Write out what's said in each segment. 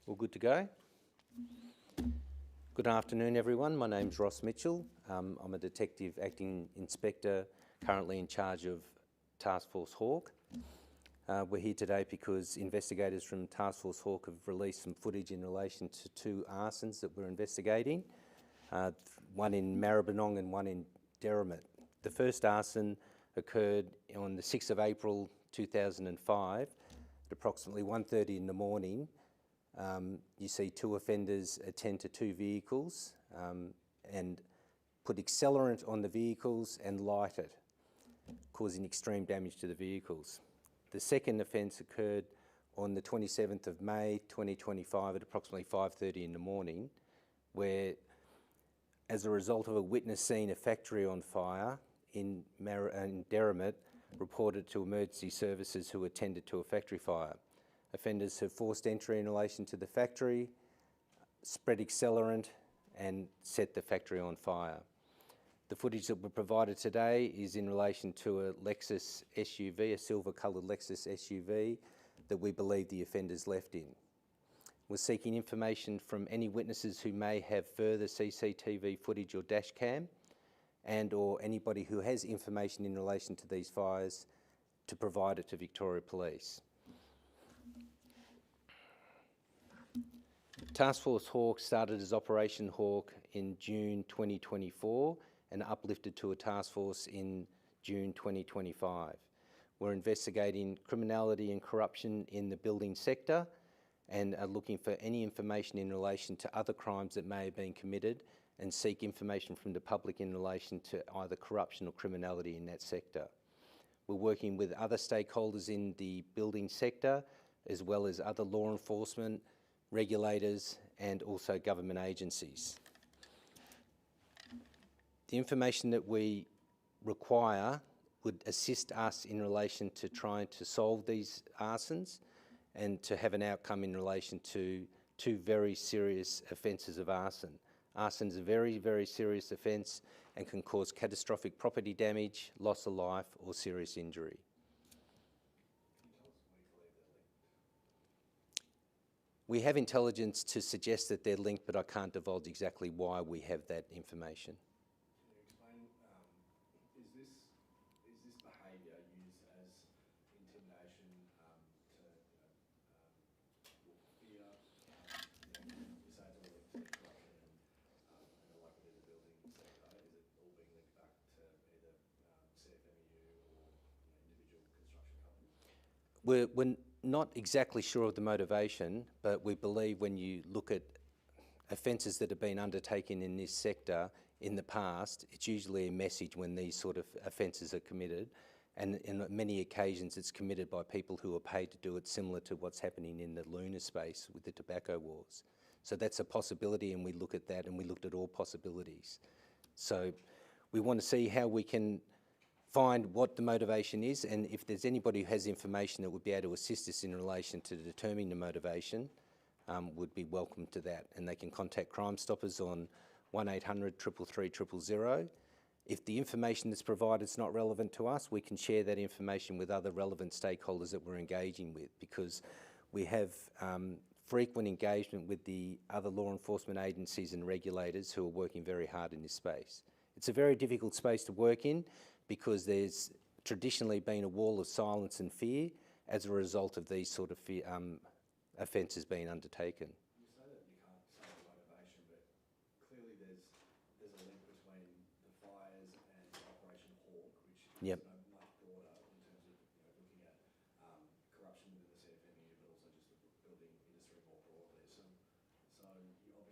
All good to go? Good afternoon, everyone. My name's Ross Mitchell. I'm a detective acting inspector, currently in charge of Taskforce Hawk. We're here today because investigators from Taskforce Hawk have released some footage in relation to two arsons that we're investigating, one in Maribyrnong and one in Derrimut. The first arson occurred on the 6th of April 2005 at approximately 1:30 in the morning. You see two offenders attend to two vehicles and put accelerant on the vehicles and light it, causing extreme damage to the vehicles. The second offence occurred on the 27th of May 2025 at approximately 5:30 in the morning, where as a result of a witness seeing a factory on fire in Derrimut, reported to emergency services who attended to a factory fire. Offenders have forced entry in relation to the factory, spread accelerant and set the factory on fire. The footage that we're provided today is in relation to a Lexus SUV, a silver coloured Lexus SUV that we believe the offenders left in. We're seeking information from any witnesses who may have further CCTV footage or dash cam and/or anybody who has information in relation to these fires to provide it to Victoria Police. Taskforce Hawk started as Operation Hawk in June 2024 and uplifted to a task force in June 2025. We're investigating criminality and corruption in the building sector and are looking for any information in relation to other crimes that may have been committed and seek information from the public in relation to either corruption or criminality in that sector. We're working with other stakeholders in the building sector as well as other law enforcement, regulators and also government agencies. The information that we require would assist us in relation to trying to solve these arsons and to have an outcome in relation to two very serious offences of arson. Arson is a very, very serious offence and can cause catastrophic property damage, loss of life or serious injury. We have intelligence to suggest that they're linked, but I can't divulge exactly why we have that information. Can you explain, is this behaviour used as intimidation to fear? You say it's all linked to corruption and the likelihood of the building sector. Is it all being linked back to either CFMEU or individual construction companies? We're not exactly sure of the motivation, but we believe when you look at offences that have been undertaken in this sector in the past, it's usually a message when these sort of offences are committed, and in many occasions it's committed by people who are paid to do it, similar to what's happening in the lunar space with the tobacco wars. So that's a possibility, and we look at that and we looked at all possibilities. So we want to see how we can find what the motivation is, and if there's anybody who has information that would be able to assist us in relation to determining the motivation, would be welcome to that. And they can contact Crime Stoppers on 1800 333 000. If the information that's provided is not relevant to us, we can share that information with other relevant stakeholders that we're engaging with, because we have frequent engagement with the other law enforcement agencies and regulators who are working very hard in this space. It's a very difficult space to work in, because there's traditionally been a wall of silence and fear as a result of these sort of offences being undertaken. You say that you can't say the motivation, but clearly there's a link between the fires and Operation Hawk, which is Yep. much broader in terms of looking at corruption within the CFMEU, but also just the building industry more broadly. So you police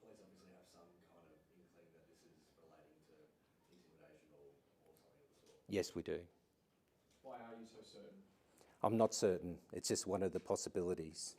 obviously have some kind of inkling that this is relating to intimidation or something of the sort. Yes, we do. Why are you so certain? I'm not certain. It's just one of the possibilities.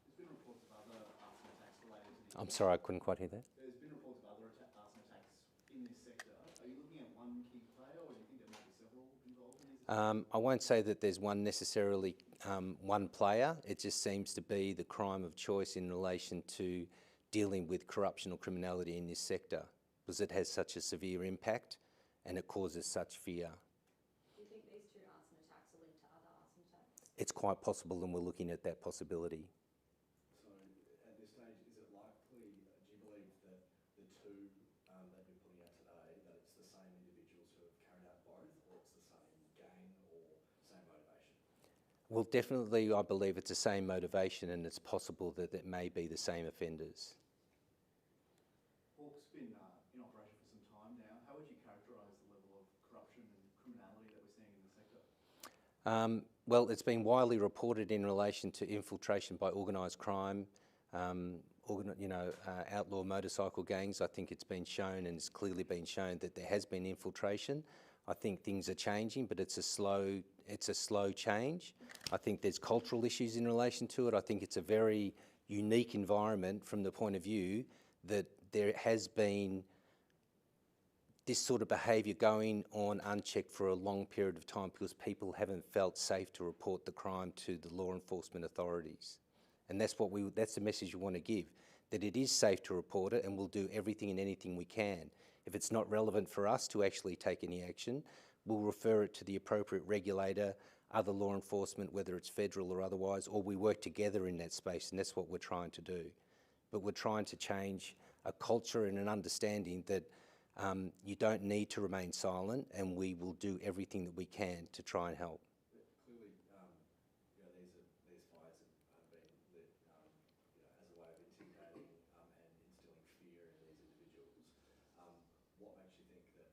There's been reports of other arson attacks related to this. I'm sorry, I couldn't quite hear that. There's been reports of other arson attacks in this sector. Are you looking at one key player, or do you think there might be several involved in these attacks? I won't say that there's one necessarily one player. It just seems to be the crime of choice in relation to dealing with corruption or criminality in this sector, because it has such a severe impact and it causes such fear. Do you think these two arson attacks are linked to other arson attacks? It's quite possible, and we're looking at that possibility. So at Well, definitely, I believe it's the same motivation, and it's possible that it may be the same offenders. Hawk's been in operation for some time now. How would you characterise the level of corruption and criminality that we're seeing in the sector? Well, it's been widely reported in relation to infiltration by organised crime, outlaw motorcycle gangs. I think it's been shown, and it's clearly been shown, that there has been infiltration. I think things are changing, but it's a slow change. I think there's cultural issues in relation to it. I think it's a very unique environment from the point of view that there has been this sort of behaviour going on unchecked for a long period of time because people haven't felt safe to report the crime to the law enforcement authorities. And that's the message we want to give, that it is safe to report it, and we'll do everything and anything we can. If it's not relevant for us to actually take any action, we'll refer it to the appropriate regulator, other law enforcement, whether it's federal or otherwise, or we work together in that space, and that's what we're trying to do. But we're trying to change a culture and an understanding that you don't need to remain silent, and we will do everything that we can to try and help. But clearly, these fires have been lit, as a way of intimidating and instilling fear in these individuals. What makes you think that,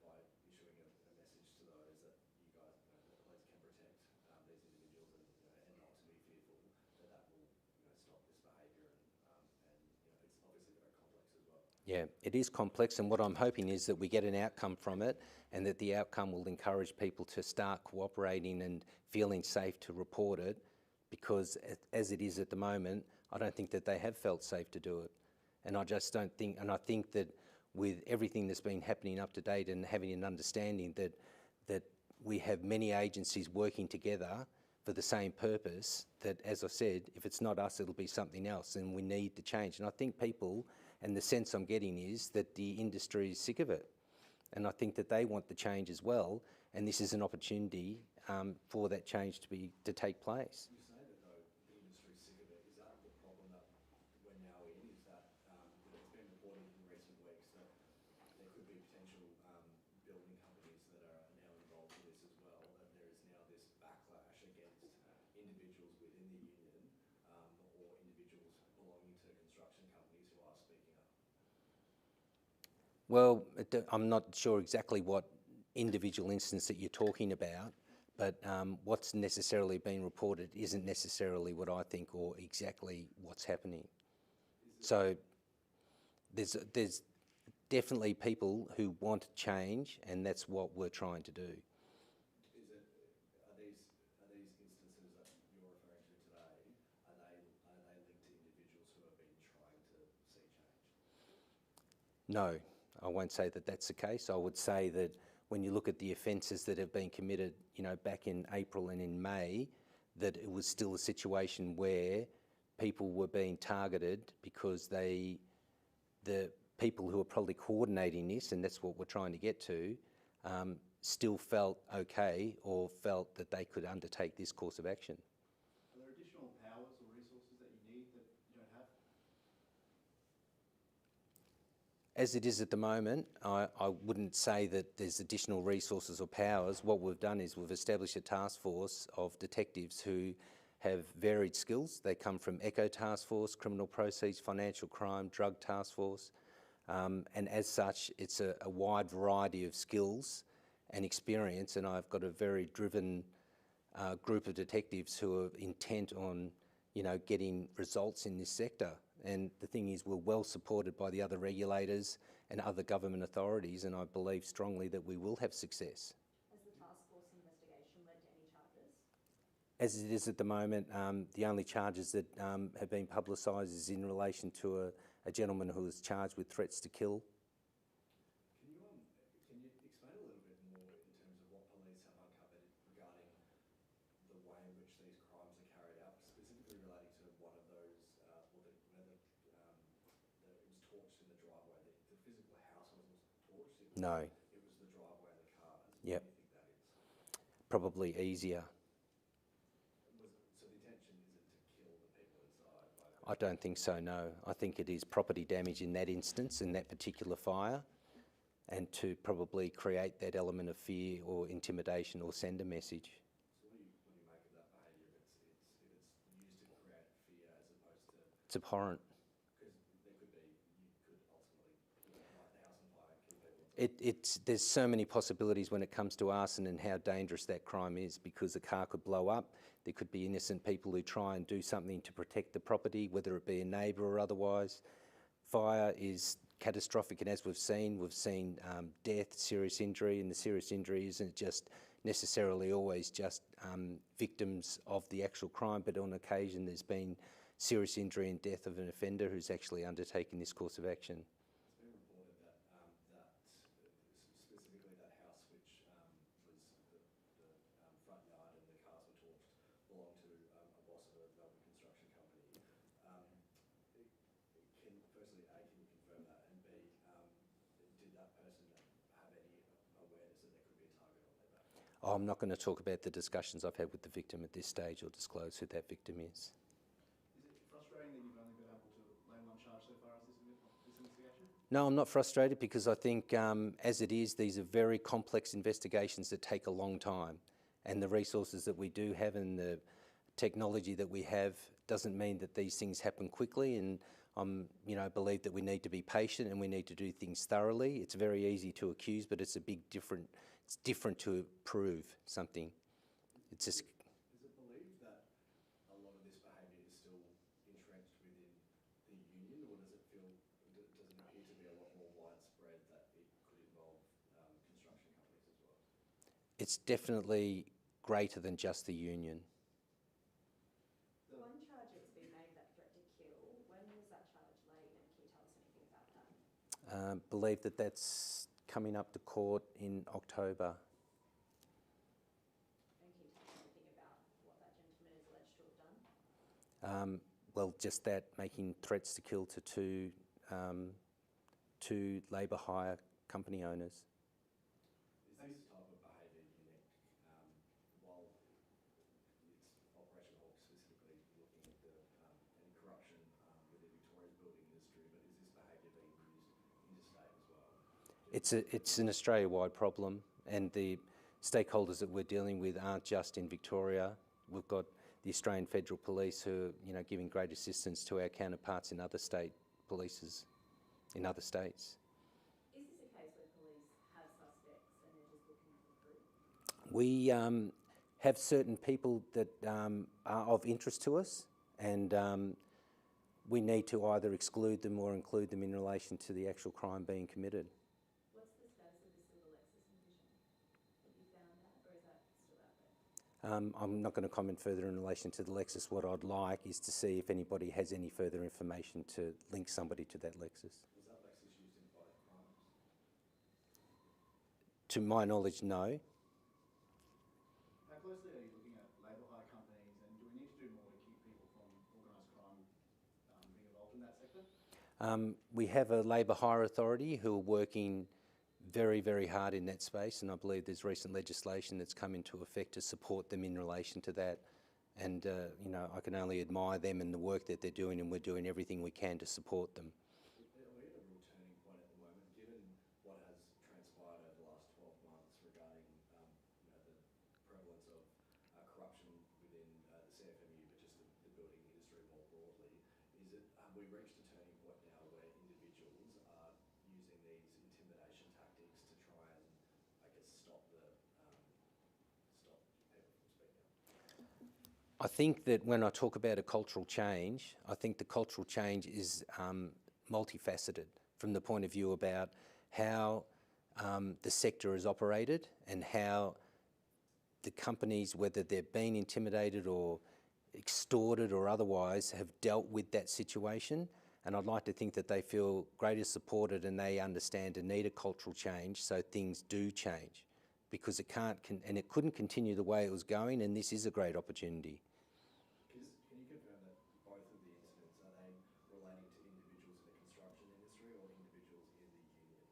by issuing a message to those that you guys, that the police can protect these individuals and not to be fearful, that will stop this behaviour and it's obviously very complex as well. Yeah, it is complex, and what I'm hoping is that we get an outcome from it, and that the outcome will encourage people to start cooperating and feeling safe to report it, because as it is at the moment, I don't think that they have felt safe to do it. And I just don't think, and I think that with everything that's been happening up to date and having an understanding that we have many agencies working together for the same purpose, that, as I said, if it's not us, it'll be something else, and we need to change. And I think people, and the sense I'm getting is that the industry is sick of it. And I think that they want the change as well, and this is an opportunity for that change to take place. You say that, though, the industry's sick of it. Is that the problem that we're now in? Is that it's been reported in recent weeks that there could be potential building companies that are now involved in this as well, that there is now this backlash against individuals within the union or individuals belonging to construction companies who are speaking up? Well, I'm not sure exactly what individual instance that you're talking about, but what's necessarily been reported isn't necessarily what I think or exactly what's happening. So there's definitely people who want change, and that's what we're trying to do. Are these instances that you're referring to today, are they linked to individuals who have been trying to see change? No, I won't say that that's the case. I would say that when you look at the offences that have been committed, back in April and in May, that it was still a situation where people were being targeted because the people who are probably coordinating this, and that's what we're trying to get to, still felt okay or felt that they could undertake this course of action. Are there additional powers or resources that you need that you don't have? As it is at the moment, I wouldn't say that there's additional resources or powers. What we've done is we've established a task force of detectives who have varied skills. They come from Echo Task Force, Criminal Proceeds, Financial Crime, Drug Task Force, and as such, it's a wide variety of skills and experience, and I've got a very driven group of detectives who are intent on, getting results in this sector. And the thing is, we're well supported by the other regulators and other government authorities, and I believe strongly that we will have success. Has the task force investigation led to any charges? As it is at the moment, the only charges that have been publicised is in relation to a gentleman who was charged with threats to kill. Can you explain a little bit more in terms of what police have uncovered regarding the way in which these crimes are carried out, specifically relating to one of those, where it was torched in the driveway? The physical house wasn't torched. No. It was the driveway and the cars. Yep. What do you think that is? Probably easier. So the intention isn't to kill the people inside? I don't think so, no. I think it is property damage in that instance, in that particular fire, and to probably create that element of fear or intimidation or send a message. So what do you make of that It's abhorrent. Because there could be, you could ultimately, light the house on fire, kill people. There's so many possibilities when it comes to arson and how dangerous that crime is, because a car could blow up. There could be innocent people who try and do something to protect the property, whether it be a neighbour or otherwise. Fire is catastrophic, and as we've seen death, serious injury, and the serious injury isn't just necessarily always just victims of the actual crime, but on occasion there's been serious injury and death of an offender who's actually undertaken this course of action. It's been reported that specifically that house, which was the front yard and the cars were torched, belonged to a boss of a Melbourne construction company. Firstly, A, can you confirm that? And B, did that person have any awareness that there could be a target on their back? Oh, I'm not going to talk about the discussions I've had with the victim at this stage or disclose who that victim is. Is it frustrating that you've only been able to lay one charge so far as this investigation? No, I'm not frustrated, because I think as it is, these are very complex investigations that take a long time, and the resources that we do have and the technology that we have doesn't mean that these things happen quickly, and I believe that we need to be patient and we need to do things thoroughly. It's very easy to accuse, but it's different to prove something. It's just... Is it believed that a lot of this behaviour is still entrenched within the union, or does it appear to be a lot more widespread that it could involve construction companies as well? It's definitely greater than just the union. One charge that's been made, that threat to kill, when was that charge laid, and can you tell us anything about that? Believe that that's coming up to court in October. And can you tell us anything about what that gentleman is alleged to have done? Well, just that, making threats to kill to two labour hire company owners. Is this type of behaviour unique, while it's Operation Hawk specifically looking at any corruption within Victoria's building industry, but is this behaviour being used interstate as well? It's an Australia-wide problem, and the stakeholders that we're dealing with aren't just in Victoria. We've got the Australian Federal Police who are giving great assistance to our counterparts in other state polices in other states. Is this a case where police have suspects and they're just looking for proof? We have certain people that are of interest to us, and we need to either exclude them or include them in relation to the actual crime being committed. What's the status of the silver Lexus in Vision? Have you found that, or is that still out there? I'm not going to comment further in relation to the Lexus. What I'd like is to see if anybody has any further information to link somebody to that Lexus. Was that Lexus used in both crimes? To my knowledge, no. How closely are you looking at labour hire companies, and do we need to do more to keep people from organised crime being involved in that sector? We have a labour hire authority who are working very, very hard in that space, and I believe there's recent legislation that's come into effect to support them in relation to that. And I can only admire them and the work that they're doing, and we're doing everything we can to support them. Are we at a real turning point at the moment, given what has transpired over the last 12 months regarding the prevalence of corruption within the CFMU, but just the building industry more broadly? Have we reached a turning point now where individuals are using these intimidation tactics to try and, I guess, stop people from speaking up? I think that when I talk about a cultural change, I think the cultural change is multifaceted from the point of view about how the sector is operated and how the companies, whether they've been intimidated or extorted or otherwise, have dealt with that situation. And I'd like to think that they feel greatly supported and they understand and need a cultural change so things do change, because it can't and it couldn't continue the way it was going, and this is a great opportunity. Can you confirm that both of the incidents, are they relating to individuals in the construction industry or individuals in the union?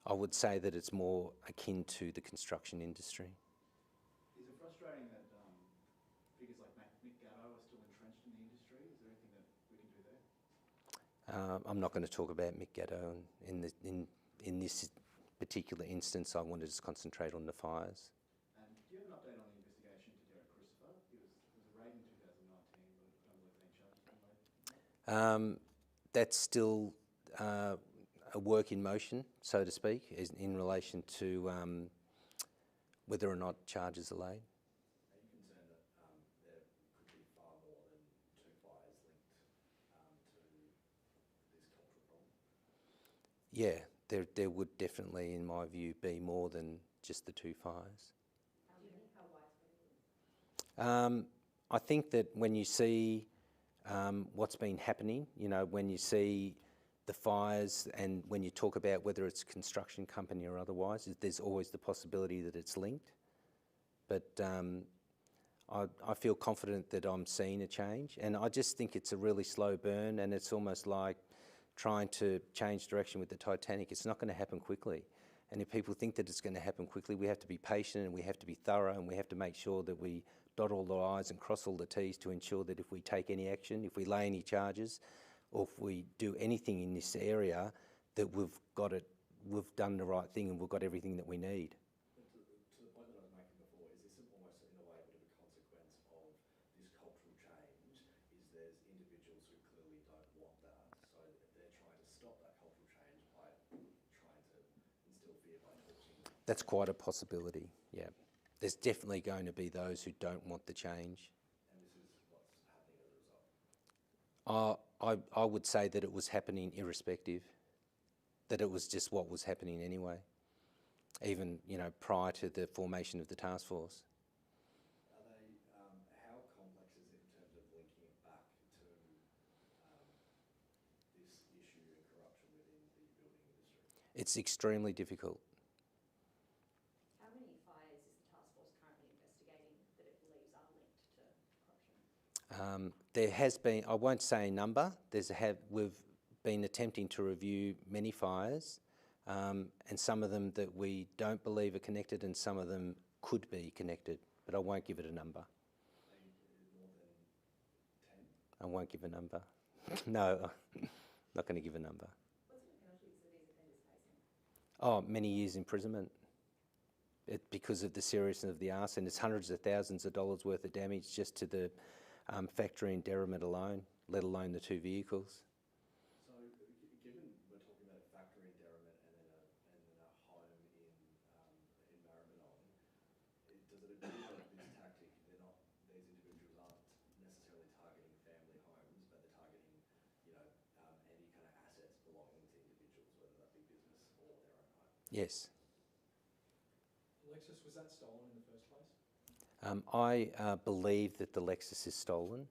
I would say that it's more akin to the construction industry. Is it frustrating that figures like Mick Gatto are still entrenched in the industry? Is there anything that we can do there? I'm not going to talk about Mick Gatto in this particular instance. I wanted to concentrate on the fires. And do you have an update on the investigation into Derek Christopher? There was a raid in 2019, but I don't believe any charges have been That's still a work in motion, so to speak, in relation to whether or not charges are laid. Are you concerned that there could be far more than 2 fires linked to this cultural problem? Yeah, there would definitely, in my view, be more than just the 2 fires. How many? How widespread it is? I think that when you see what's been happening, you know, when you see the fires and when you talk about whether it's a construction company or otherwise, there's always the possibility that it's linked. But I feel confident that I'm seeing a change, and I just think it's a really slow burn, and it's almost like trying to change direction with the Titanic. It's not going to happen quickly. And if people think that it's going to happen quickly, we have to be patient and we have to be thorough and we have to make sure that we dot all the I's and cross all the T's to ensure that if we take any action, if we lay any charges, or if we do anything in this area, that we've done the right thing and we've got everything that we need. But to the point that I was making before, is this almost in a way a bit of a consequence of this cultural change, is there's individuals who clearly don't want that, so they're trying to stop that cultural change by trying to instill fear by torching. That's quite a possibility, yeah. There's definitely going to be those who don't want the change. And this is what's happening as a result? I would say that it was happening irrespective, that it was just what was happening anyway, even, you know, prior to the formation of the task force. Are they, how complex is it in terms of linking it back to this issue and corruption within the building industry? It's extremely difficult. How many fires is the task force currently investigating that it believes are linked to corruption? There has been, I won't say a number, we've been attempting to review many fires, and some of them that we don't believe are connected and some of them could be connected, but I won't give it a number. More than 10? I won't give a number. No, not going to give a number. What sort of penalties are these offenders facing? Oh, many years imprisonment. Because of the seriousness of the arson. It's hundreds of thousands of dollars worth of damage just to the factory in Derrimut alone, let alone the 2 vehicles. So, given we're talking about a factory in Derrimut and then a home in Maribyrnong, does it appear that this tactic, these individuals aren't necessarily targeting family homes, but they're targeting, you know, any kind of assets belonging to individuals, whether that be business or their own home? Yes. Lexus, was that stolen in the first place? I believe that the Lexus is stolen,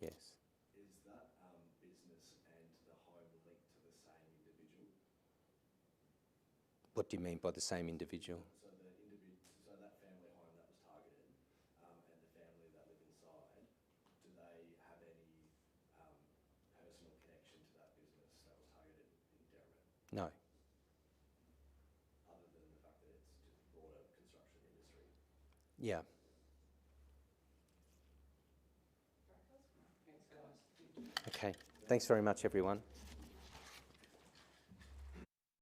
yes. Is that business and the home linked to the same individual? What do you mean by the same individual? So so that family home that was targeted, and the family that live inside, do they have any personal connection to that business that was targeted in Derrimut? No. Other than the fact that it's just broader construction industry? Yeah. Okay. Thanks very much, everyone.